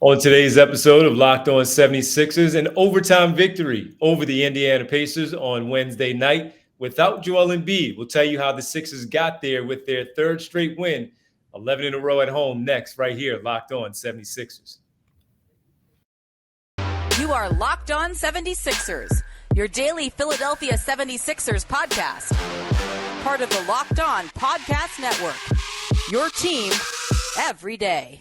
On today's episode of Locked On 76ers, an overtime victory over the Indiana Pacers on Wednesday night without Joel Embiid. We'll tell you how the Sixers got there with their third straight win, 11 in a row at home next, right here, Locked On 76ers. You are Locked On 76ers, your daily Philadelphia 76ers podcast. Part of the Locked On Podcast Network, your team every day.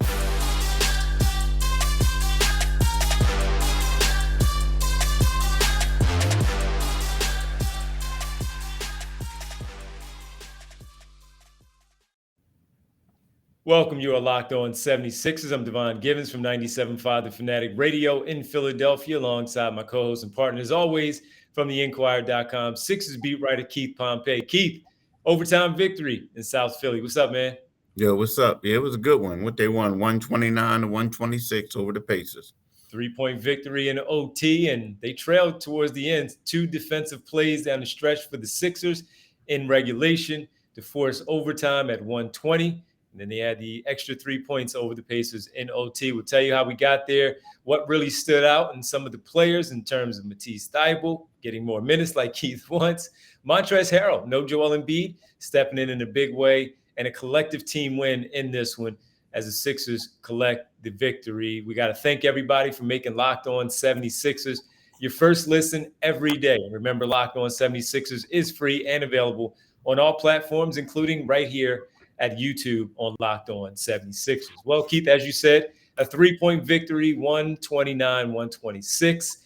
Welcome, you are Locked On 76ers. I'm Devon Givens from 97.5 The Fanatic Radio in Philadelphia, alongside my co-host and partner, as always, from the Inquirer.com, Sixers beat writer Keith Pompey. Keith, overtime victory in South Philly. What's up, man? Yo, what's up? Yeah, it was a good one. What they won, 129 to 126 over the Pacers. 3-point victory in OT, and they trailed towards the end. Two defensive plays down the stretch for the Sixers in regulation to force overtime at 120. And then they had the extra 3 points over the Pacers in OT. We'll tell you how we got there, what really stood out, and some of the players in terms of Matisse Thybulle getting more minutes like Keith wants. Montrezl Harrell, no Joel Embiid, stepping in a big way, and a collective team win in this one as the Sixers collect the victory. We got to thank everybody for making Locked On 76ers your first listen every day. Remember, Locked On 76ers is free and available on all platforms, including right here at YouTube on Locked On 76ers. Well, Keith, as you said, a 3-point victory, 129-126.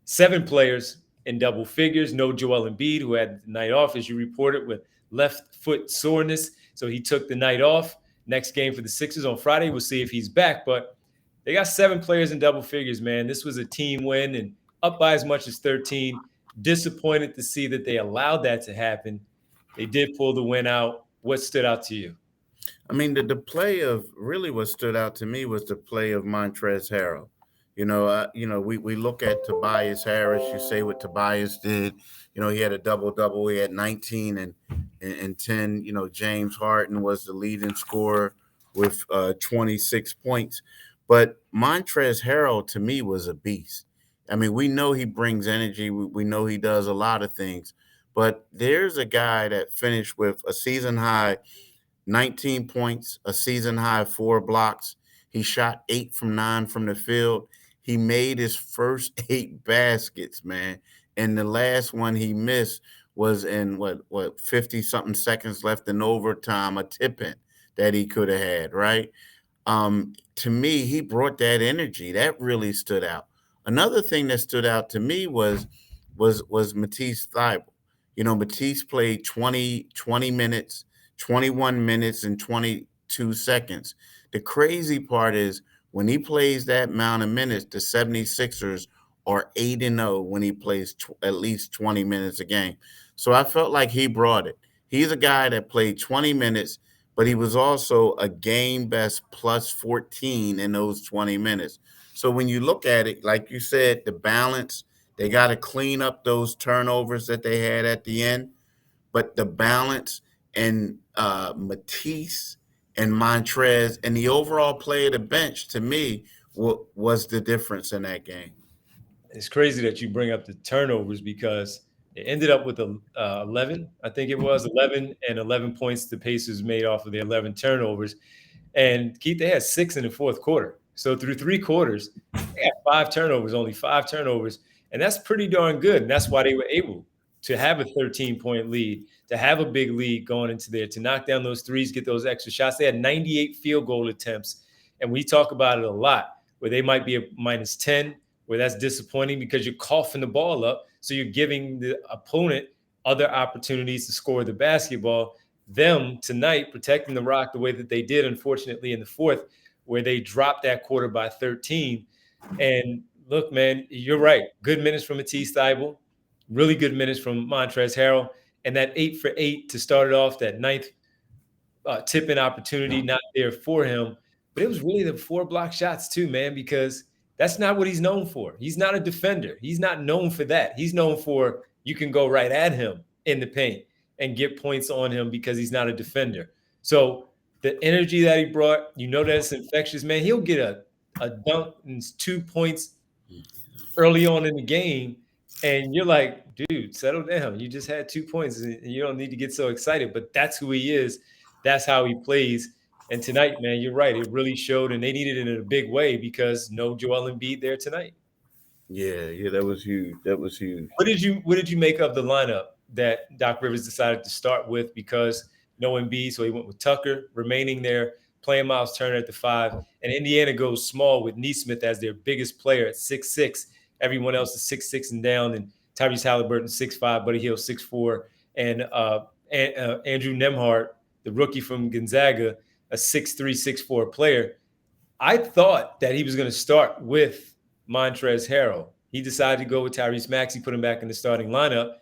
7 players in double figures. No Joel Embiid, who had the night off, as you reported, with left foot soreness. So he took the night off. Next game for the Sixers on Friday. We'll see if he's back. But they got 7 players in double figures, man. This was a team win and up by as much as 13. Disappointed to see that they allowed that to happen. They did pull the win out. What stood out to you? I mean, the play of really what stood out to me was the play of Montrezl Harrell. We look at Tobias Harris. You say what Tobias did. He had a double-double. He had 19 and 10. James Harden was the leading scorer with 26 points. But Montrezl Harrell, to me, was a beast. I mean, we know he brings energy. We know he does a lot of things. But there's a guy that finished with a season-high 19 points, a season-high 4 blocks. He shot 8 from 9 from the field. He made his first 8 baskets, man. And the last one he missed was in, 50-something seconds left in overtime, a tip-in that he could have had, right? To me, he brought that energy. That really stood out. Another thing that stood out to me was Matisse Thybulle. Matisse played 20 minutes, 21 minutes, and 22 seconds. The crazy part is when he plays that amount of minutes, the 76ers are 8-0 when he plays at least 20 minutes a game. So I felt like he brought it. He's a guy that played 20 minutes, but he was also a game best plus 14 in those 20 minutes. So when you look at it, like you said, the balance, they got to clean up those turnovers that they had at the end. But the balance and Matisse and Montrez and the overall play of the bench, to me, was the difference in that game. It's crazy that you bring up the turnovers because it ended up with 11. I think it was 11 and 11 points the Pacers made off of the 11 turnovers. And Keith, they had 6 in the fourth quarter. So through 3 quarters, they had 5 turnovers, only 5 turnovers. And that's pretty darn good. And that's why they were able to have a 13-point lead, to have a big lead going into there, to knock down those threes, get those extra shots. They had 98 field goal attempts. And we talk about it a lot, where they might be a minus 10, where that's disappointing because you're coughing the ball up. So you're giving the opponent other opportunities to score the basketball. Them tonight protecting the rock the way that they did, unfortunately, in the fourth, where they dropped that quarter by 13. And look, man, you're right. Good minutes from Matisse Thybulle, really good minutes from Montrezl Harrell, and that 8 for 8 to start it off, that ninth tip-in opportunity not there for him. But it was really the 4 block shots too, man, because that's not what he's known for. He's not a defender. He's not known for that. He's known for you can go right at him in the paint and get points on him because he's not a defender. So the energy that he brought, that it's infectious, man. He'll get a dunk and 2 points early on in the game, and you're like, dude, settle down. You just had 2 points, and you don't need to get so excited. But that's who he is. That's how he plays. And tonight, man, you're right. It really showed, and they needed it in a big way because no Joel Embiid there tonight. Yeah, that was huge. That was huge. What did you make of the lineup that Doc Rivers decided to start with? Because no Embiid, so he went with Tucker remaining there, playing Miles Turner at the 5, and Indiana goes small with Neesmith as their biggest player at 6'6". Everyone else is 6'6" and down, and Tyrese Halliburton 6'5", Buddy Hield 6'4", and Andrew Nembhard, the rookie from Gonzaga, a 6'3", 6'4" player. I thought that he was going to start with Montrezl Harrell. He decided to go with Tyrese Maxey, put him back in the starting lineup.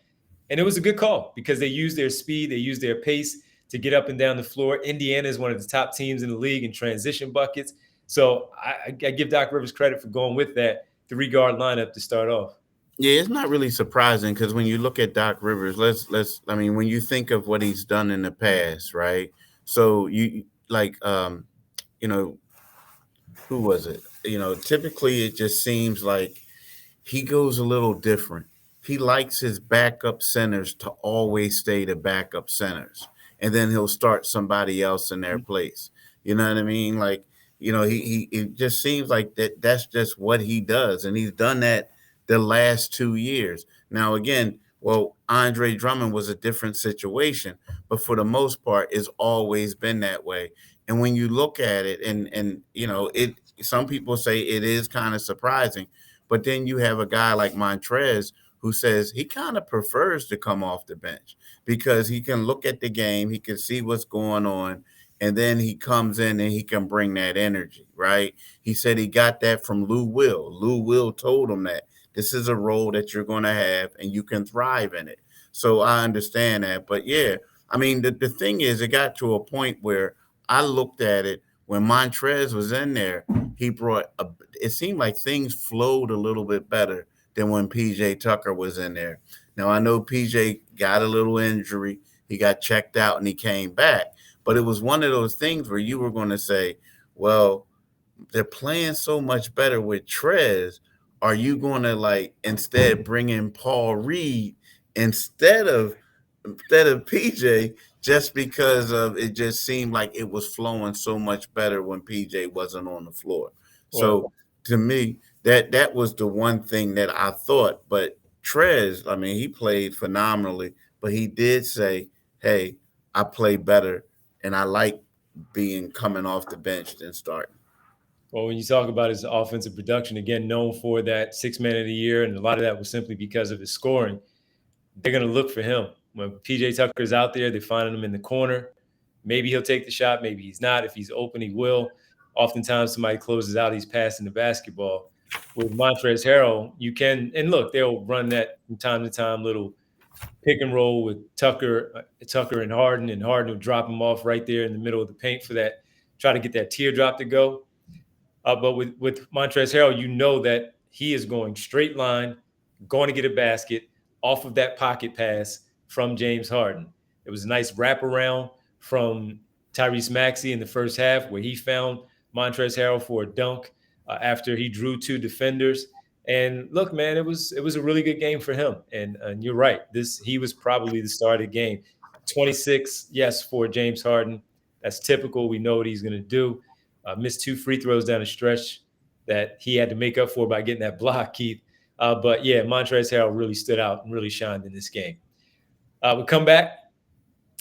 And it was a good call because they used their speed, they used their pace to get up and down the floor. Indiana is one of the top teams in the league in transition buckets. So I give Doc Rivers credit for going with that 3-guard lineup to start off. Yeah, it's not really surprising because when you look at Doc Rivers, when you think of what he's done in the past, right? So you like, who was it? Typically it just seems like he goes a little different. He likes his backup centers to always stay the backup centers, and then he'll start somebody else in their place. You know what I mean? Like, he it just seems like that's just what he does, and he's done that the last 2 years. Now, again, well, Andre Drummond was a different situation, but for the most part, it's always been that way. And when you look at it, and some people say it is kind of surprising, but then you have a guy like Montrez who says he kind of prefers to come off the bench because he can look at the game, he can see what's going on, and then he comes in and he can bring that energy, right? He said he got that from Lou Will. Lou Will told him that this is a role that you're going to have and you can thrive in it. So I understand that. But yeah, I mean, the thing is, it got to a point where I looked at it when Montrez was in there, it seemed like things flowed a little bit better than when PJ Tucker was in there. Now, I know PJ got a little injury. He got checked out and he came back. But it was one of those things where you were going to say, well, they're playing so much better with Trez. Are you going to instead bring in Paul Reed instead of PJ just because of it just seemed like it was flowing so much better when PJ wasn't on the floor. So to me, that was the one thing that I thought. But Trez, I mean, he played phenomenally, but he did say, hey, I play better and I like coming off the bench than starting. Well, when you talk about his offensive production, again, known for that 6 man of the year, and a lot of that was simply because of his scoring, they're going to look for him. When PJ Tucker's out there, they're finding him in the corner. Maybe he'll take the shot. Maybe he's not. If he's open, he will. Oftentimes, somebody closes out. He's passing the basketball. With Montrezl Harrell, you can – and look, they'll run that from time to time, little pick and roll with Tucker and Harden will drop him off right there in the middle of the paint for that – try to get that teardrop to go. But with Montrezl Harrell, you know that he is going straight line, going to get a basket off of that pocket pass from James Harden. It was a nice wraparound from Tyrese Maxey in the first half where he found Montrezl Harrell for a dunk after he drew 2 defenders. And look, man, it was a really good game for him. And you're right. He was probably the star of the game. 26, yes, for James Harden. That's typical. We know what he's going to do. Missed 2 free throws down the stretch that he had to make up for by getting that block, Keith. But yeah, Montrezl Harrell really stood out and really shined in this game. We'll come back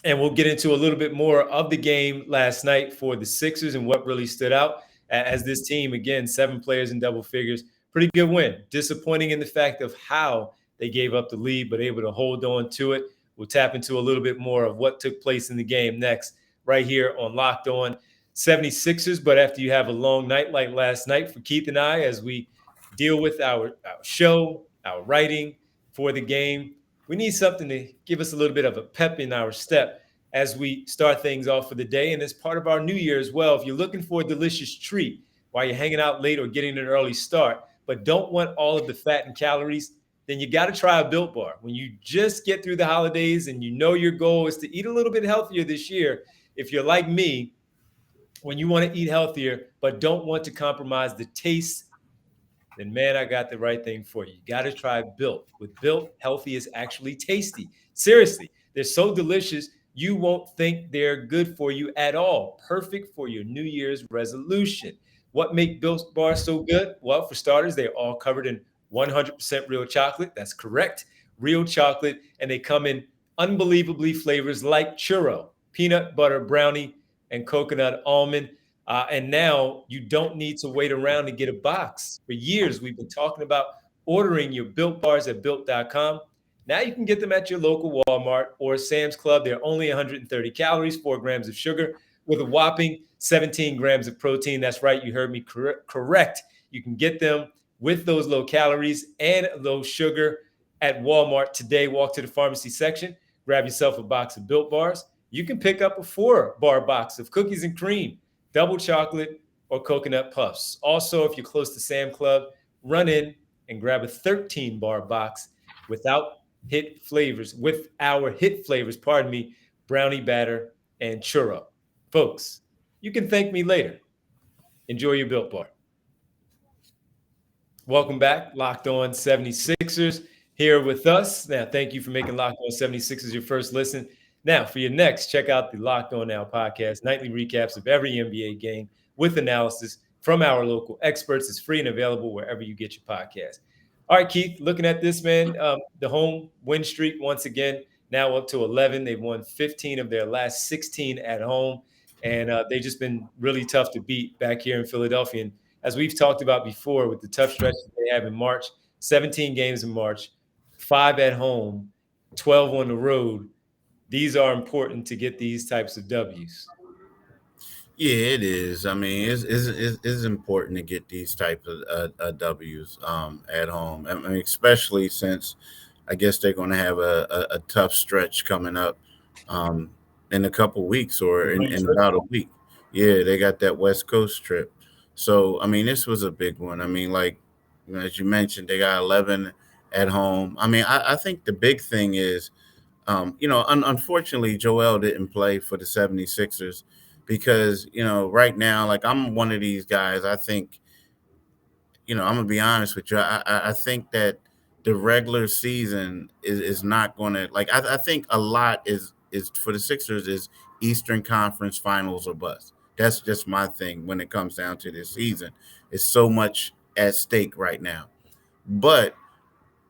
and we'll get into a little bit more of the game last night for the Sixers and what really stood out as this team, again, 7 players in double figures. Pretty good win. Disappointing in the fact of how they gave up the lead, but able to hold on to it. We'll tap into a little bit more of what took place in the game next, right here on Locked On 76ers. But after you have a long night like last night for Keith and I, as we deal with our show, our writing for the game, we need something to give us a little bit of a pep in our step as we start things off for the day. And as part of our new year as well, if you're looking for a delicious treat while you're hanging out late or getting an early start, but don't want all of the fat and calories, then you got to try a Built Bar. When you just get through the holidays and you know your goal is to eat a little bit healthier this year, if you're like me, when you want to eat healthier but don't want to compromise the taste, then man, I got the right thing for you. You got to try Built. With Built, healthy is actually tasty. Seriously, they're so delicious, you won't think they're good for you at all. Perfect for your New Year's resolution. What make Built bars so good? Well, for starters, they're all covered in 100% real chocolate. That's correct. Real chocolate. And they come in unbelievably flavors like churro, peanut butter brownie, and coconut almond. And now you don't need to wait around to get a box. For years, we've been talking about ordering your Built bars at built.com. Now you can get them at your local Walmart or Sam's Club. They're only 130 calories, 4 grams of sugar, with a whopping 17 grams of protein. That's right, you heard me correct. You can get them with those low calories and low sugar at Walmart today. Walk to the pharmacy section, grab yourself a box of Built bars. You can pick up a 4-bar box of cookies and cream, double chocolate, or coconut puffs. Also, if you're close to Sam Club, run in and grab a 13-bar box with our hit flavors, brownie batter and churro. Folks, you can thank me later. Enjoy your Built bar. Welcome back, Locked On 76ers here with us. Now, thank you for making Locked On 76ers your first listen. Now, for your next, check out the Locked On Now podcast, nightly recaps of every NBA game with analysis from our local experts. It's free and available wherever you get your podcast. All right, Keith, looking at this, man, the home win streak once again, now up to 11. They've won 15 of their last 16 at home, and they've just been really tough to beat back here in Philadelphia. And as we've talked about before, with the tough stretches they have in March, 17 games in March, 5 at home, 12 on the road. These are important to get these types of W's. Yeah, it is. I mean, it's important to get these types of W's at home. I mean, especially since I guess they're going to have a tough stretch coming up in a couple weeks or in about a week. Yeah, they got that West Coast trip. So, I mean, this was a big one. I mean, like, as you mentioned, they got 11 at home. I mean, I think the big thing is, unfortunately, Joel didn't play for the 76ers because, right now, like, I'm one of these guys. I think, I'm going to be honest with you. I think that the regular season is not going to, like, I think a lot is for the Sixers is Eastern Conference Finals or bust. That's just my thing when it comes down to this season. It's so much at stake right now. But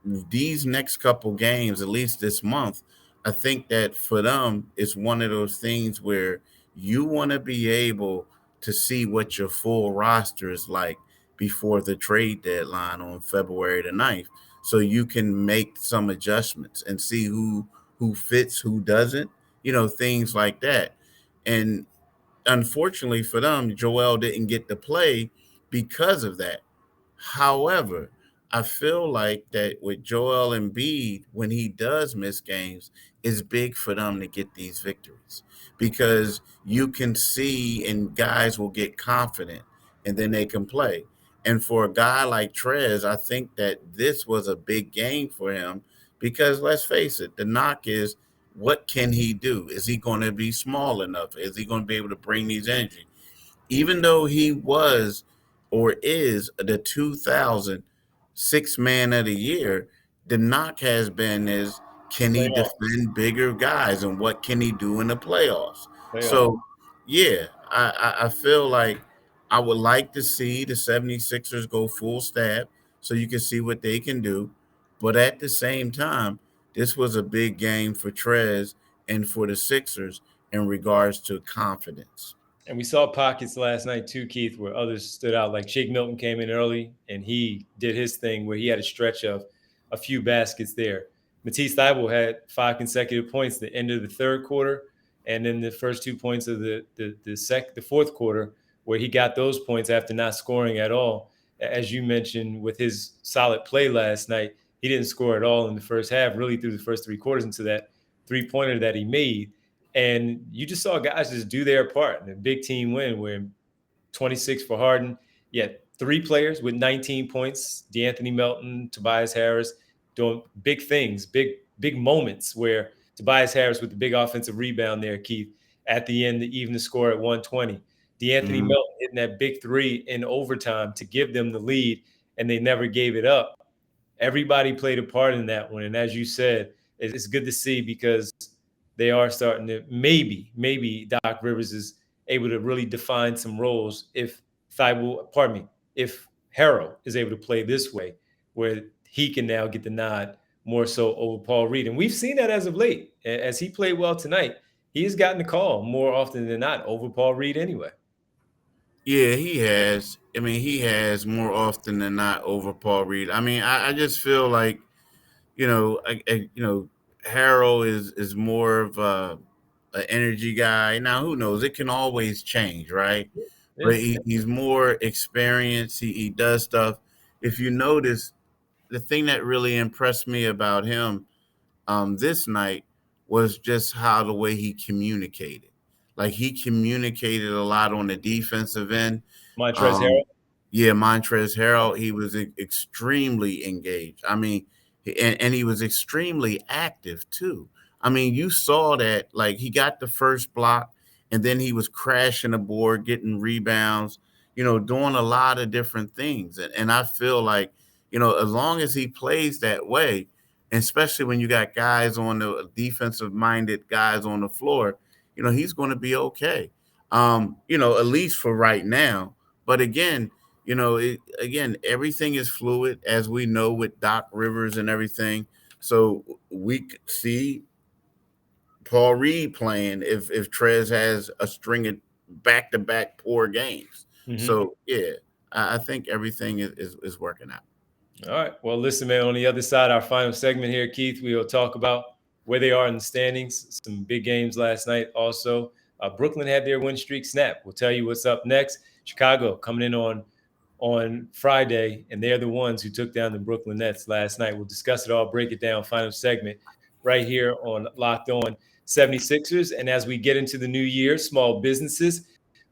these next couple games, at least this month, I think that for them, it's one of those things where you want to be able to see what your full roster is like before the trade deadline on February the 9th. So you can make some adjustments and see who fits, who doesn't, things like that. And unfortunately for them, Joel didn't get to play because of that. However, I feel like that with Joel Embiid, when he does miss games, it's big for them to get these victories because you can see and guys will get confident and then they can play. And for a guy like Trez, I think that this was a big game for him because let's face it, the knock is what can he do? Is he going to be small enough? Is he going to be able to bring these energy? Even though he was or is the 2000 sixth man of the year, the knock has been is can he defend bigger guys and what can he do in the playoffs? So, yeah, I feel like I would like to see the 76ers go full stab so you can see what they can do. But at the same time, this was a big game for Trez and for the Sixers in regards to confidence. And we saw pockets last night too, Keith, where others stood out. Like Shake Milton came in early and he did his thing where he had a stretch of a few baskets there. Matisse Thybulle had 5 consecutive points at the end of the third quarter, and then the first 2 points of the fourth quarter, where he got those points after not scoring at all. As you mentioned, with his solid play last night, he didn't score at all in the first half, really through the first 3 quarters into that 3-pointer that he made. And you just saw guys just do their part. And a big team win where 26 for Harden. Yeah, 3 players with 19 points, DeAnthony Melton, Tobias Harris, doing big things, big moments where Tobias Harris with the big offensive rebound there, Keith, at the end to even the score at 120. DeAnthony Melton hitting that big three in overtime to give them the lead, and they never gave it up. Everybody played a part in that one. And as you said, it's good to see because they are starting to maybe Doc Rivers is able to really define some roles if if Harrell is able to play this way, where he can now get the nod more so over Paul Reed. And we've seen that as of late. As he played well tonight, he has gotten the call more often than not over Paul Reed anyway. Yeah, he has. I mean, he has more often than not over Paul Reed. I mean, I just feel like, Harrell is more of an energy guy. Now, who knows? It can always change, right? Yeah. But he's more experienced. He does stuff. If you notice, the thing that really impressed me about him this night was just how the way he communicated. Like, he communicated a lot on the defensive end. Montrezl Harrell? Yeah, Montrezl Harrell, he was extremely engaged. I mean, and he was extremely active too. I mean, you saw that, like, he got the first block and then he was crashing the board, getting rebounds, doing a lot of different things. And I feel like, as long as he plays that way, especially when you got guys on the defensive-minded guys on the floor, he's going to be okay. At least for right now. But again, everything is fluid, as we know, with Doc Rivers and everything. So we see Paul Reed playing if Trez has a string of back-to-back poor games. Mm-hmm. So, yeah, I think everything is working out. All right. Well, listen, man, on the other side, our final segment here, Keith, we will talk about where they are in the standings. Some big games last night also. Brooklyn had their win streak snap. We'll tell you what's up next. Chicago coming in on Friday, and they're the ones who took down the Brooklyn Nets last night. We'll discuss it all, break it down, final segment right here on Locked On 76ers. And as we get into the new year, small businesses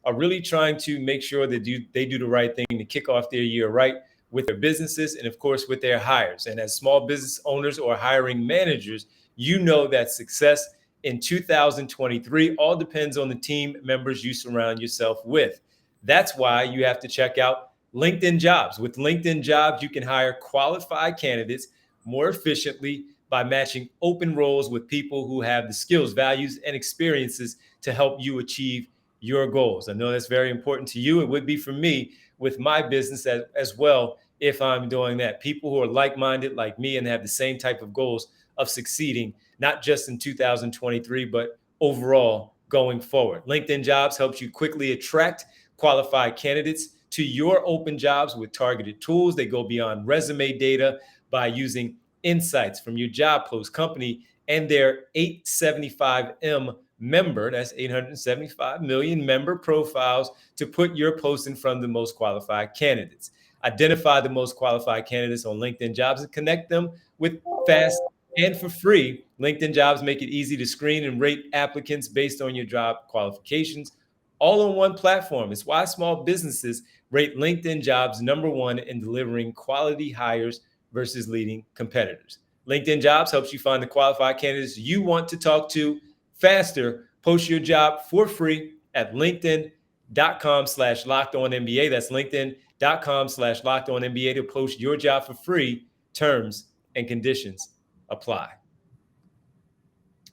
are really trying to make sure that they do the right thing to kick off their year right with their businesses and, of course, with their hires. And as small business owners or hiring managers, you know that success in 2023 all depends on the team members you surround yourself with. That's why you have to check out LinkedIn Jobs. With LinkedIn Jobs, you can hire qualified candidates more efficiently by matching open roles with people who have the skills, values, and experiences to help you achieve your goals. I know that's very important to you. It would be for me with my business as well if I'm doing that. People who are like-minded like me and have the same type of goals of succeeding, not just in 2023, but overall going forward. LinkedIn Jobs helps you quickly attract qualified candidates to your open jobs with targeted tools. They go beyond resume data by using insights from your job post, company, and their 875M member, that's 875 million member profiles, to put your post in front of the most qualified candidates. Identify the most qualified candidates on LinkedIn Jobs and connect them with fast and for free. LinkedIn Jobs make it easy to screen and rate applicants based on your job qualifications, all on one platform. It's why small businesses rate LinkedIn Jobs #1 in delivering quality hires versus leading competitors. LinkedIn Jobs helps you find the qualified candidates you want to talk to faster. Post your job for free at linkedin.com/lockedonnba. That's linkedin.com/lockedonnba to post your job for free. Terms and conditions apply.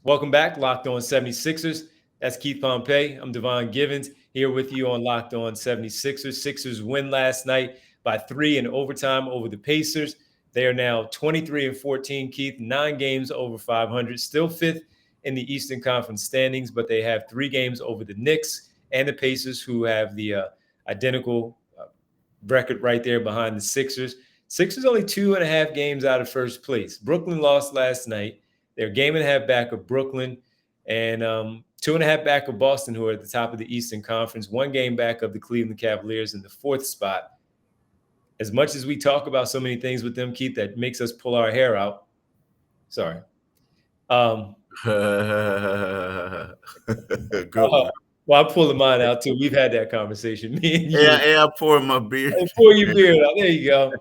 Welcome back, Locked On 76ers. That's Keith Pompey. I'm Devon Givens here with you on Locked On 76ers. Sixers win last night by 3 in overtime over the Pacers. They are now 23-14, Keith, 9 games over 500, still 5th in the Eastern Conference standings, but they have 3 games over the Knicks and the Pacers, who have the identical record right there behind the Sixers. Sixers only 2.5 games out of first place. Brooklyn lost last night. They're a game and a half back of Brooklyn and 2.5 back of Boston, who are at the top of the Eastern Conference, 1 game back of the Cleveland Cavaliers in the 4th spot. As much as we talk about so many things with them, Keith, that makes us pull our hair out. Sorry. Good one. Well, I'm pulling mine out too. We've had that conversation. Me and you. Yeah, I poured my beer. I pour your beer out. There you go.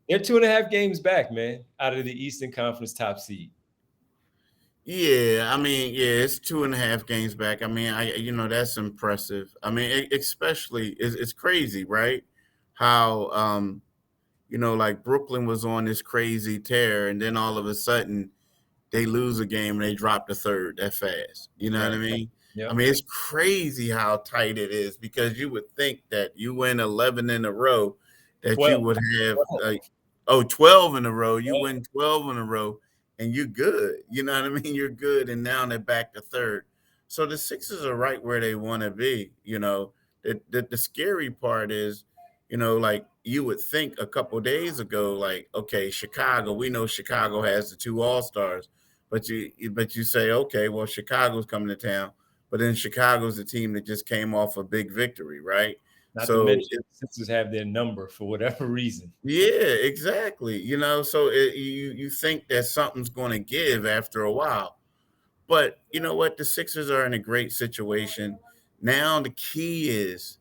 They're 2.5 games back, man, out of the Eastern Conference top seed. Yeah, I mean, yeah, it's 2.5 games back. I mean, that's impressive. I mean, especially it's crazy, right? How like Brooklyn was on this crazy tear, and then all of a sudden they lose a game and they drop the third that fast. You know what I Right. mean? I Yep. mean, it's crazy how tight it is because you would think that you win 11 in a row, that you 12. would have 12. like, 12 in a row. You win 12 in a row and you're good. You know what I mean? You're good. And now they're back to third. So the Sixers are right where they want to be. The scary part is, like you would think a couple days ago, like, okay, Chicago, we know Chicago has the two all-stars, but you say, okay, well, Chicago's coming to town, but then Chicago's a team that just came off a big victory, right? Not to So mention the Sixers have their number for whatever reason. yeah, exactly. So you think that something's going to give after a while, but you know what? The Sixers are in a great situation now. The key is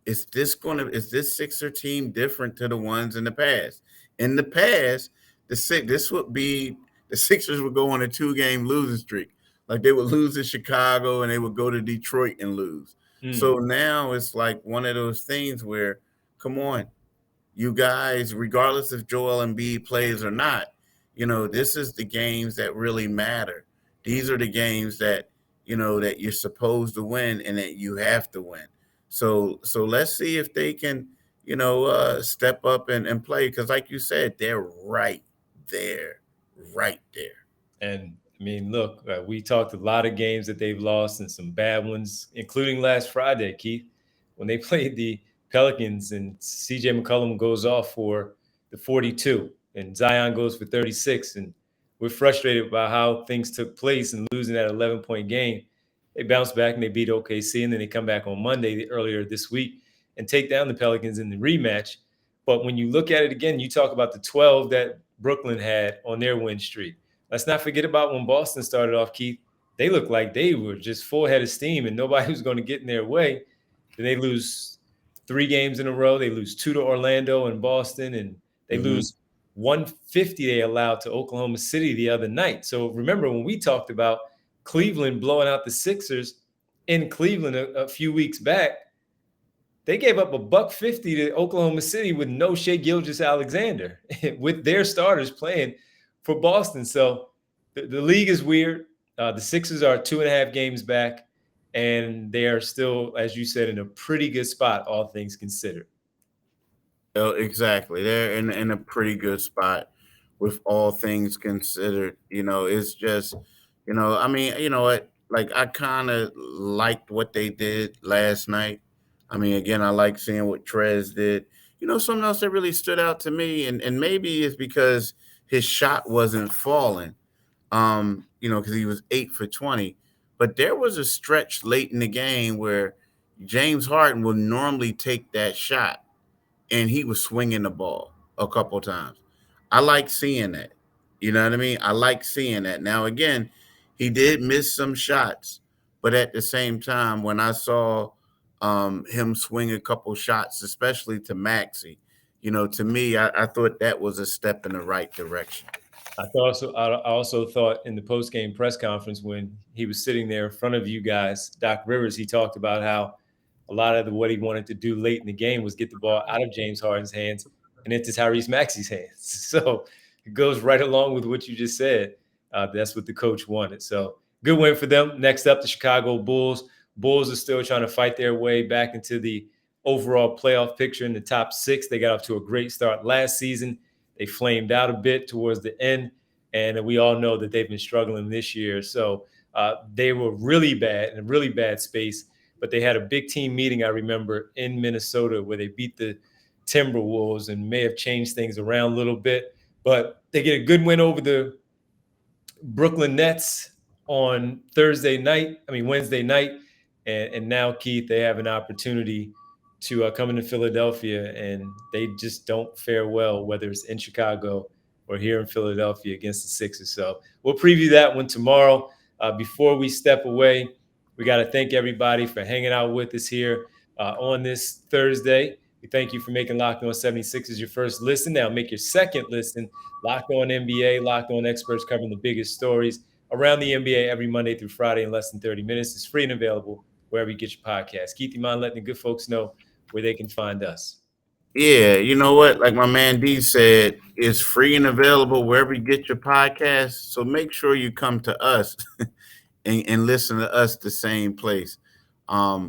this Sixer team different to the ones in the past? In the past, this would be the Sixers would go on a 2-game losing streak. Like they would lose to Chicago and they would go to Detroit and lose. Mm. So now it's like one of those things where, come on, you guys, regardless if Joel Embiid plays or not, this is the games that really matter. These are the games that that you're supposed to win and that you have to win. So let's see if they can, step up and play because, like you said, they're there, right there. And I mean, look, we talked a lot of games that they've lost and some bad ones, including last Friday, Keith, when they played the Pelicans and CJ McCollum goes off for the 42 and Zion goes for 36. And we're frustrated by how things took place and losing that 11-point game. They bounced back and they beat OKC, and then they come back on Monday earlier this week and take down the Pelicans in the rematch. But when you look at it again, you talk about the 12 that Brooklyn had on their win streak. Let's not forget about when Boston started off, Keith. They looked like they were just full head of steam and nobody was going to get in their way. Then they lose 3 games in a row. They lose 2 to Orlando and Boston, and they Mm-hmm. lose 150 they allowed to Oklahoma City the other night. So remember when we talked about Cleveland blowing out the Sixers in Cleveland a few weeks back, they gave up a buck 50 to Oklahoma City with no Shea Gilgeous-Alexander, with their starters playing for Boston. So the league is weird. The Sixers are 2.5 games back, and they are still, as you said, in a pretty good spot, all things considered. Oh, exactly. They're in a pretty good spot with all things considered. It's just, I mean, you know what? Like, I kind of liked what they did last night. I mean, again, I like seeing what Trez did. Something else that really stood out to me, and maybe it's because his shot wasn't falling, because he was 8 for 20. But there was a stretch late in the game where James Harden would normally take that shot and he was swinging the ball a couple times. I like seeing that. You know what I mean? I like seeing that. Now, again, he did miss some shots, but at the same time, when I saw him swing a couple shots, especially to Maxey, to me, I thought that was a step in the right direction. I also thought in the post game press conference when he was sitting there in front of you guys, Doc Rivers, he talked about how a lot of what he wanted to do late in the game was get the ball out of James Harden's hands and into Tyrese Maxey's hands. So it goes right along with what you just said. That's what the coach wanted. So good win for them. Next up, the Chicago Bulls. Bulls are still trying to fight their way back into the overall playoff picture in the top 6. They got off to a great start last season. They flamed out a bit towards the end, and we all know that they've been struggling this year. So they were really bad in a really bad space, but they had a big team meeting, I remember, in Minnesota where they beat the Timberwolves and may have changed things around a little bit. But they get a good win over the Brooklyn Nets on Wednesday night. And now, Keith, they have an opportunity to come into Philadelphia, and they just don't fare well, whether it's in Chicago or here in Philadelphia against the Sixers. So we'll preview that one tomorrow. Before we step away, we got to thank everybody for hanging out with us here on this Thursday. We thank you for making Locked On 76ers your first listen. Now make your second listen Locked On NBA, Locked On experts covering the biggest stories around the NBA every Monday through Friday in less than 30 minutes. It's free and available wherever you get your podcast. Keith, you mind letting the good folks know where they can find us? Yeah, you know what? Like my man D said, it's free and available wherever you get your podcast. So make sure you come to us and listen to us the same place. Or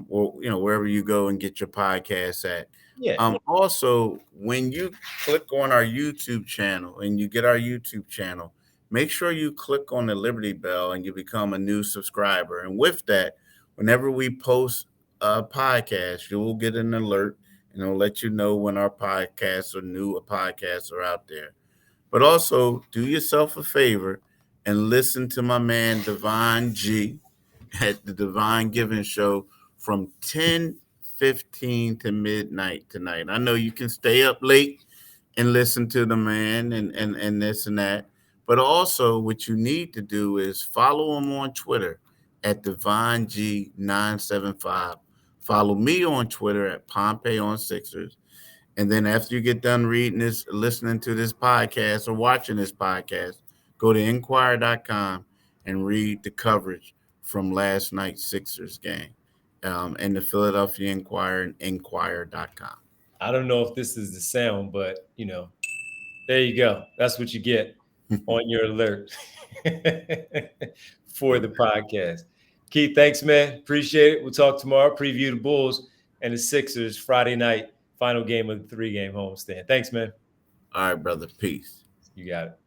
wherever you go and get your podcast at. Yeah. Also, when you click on our YouTube channel and you get our YouTube channel, make sure you click on the Liberty Bell and you become a new subscriber. And with that, whenever we post a podcast, you will get an alert and it'll let you know when our podcasts or new podcasts are out there. But also, do yourself a favor and listen to my man Devon G at the Divine Giving Show from 10:15 to midnight tonight. I know you can stay up late and listen to the man and this and that. But also what you need to do is follow him on Twitter at Divine G975. Follow me on Twitter at Pompey on Sixers. And then after you get done reading this, listening to this podcast or watching this podcast, go to Inquirer.com and read the coverage from last night's Sixers game and the Philadelphia Inquirer and Inquirer.com. I don't know if this is the sound, but, there you go. That's what you get on your alert for the podcast. Keith, thanks, man. Appreciate it. We'll talk tomorrow. Preview the Bulls and the Sixers Friday night, final game of the 3-game homestand. Thanks, man. All right, brother. Peace. You got it.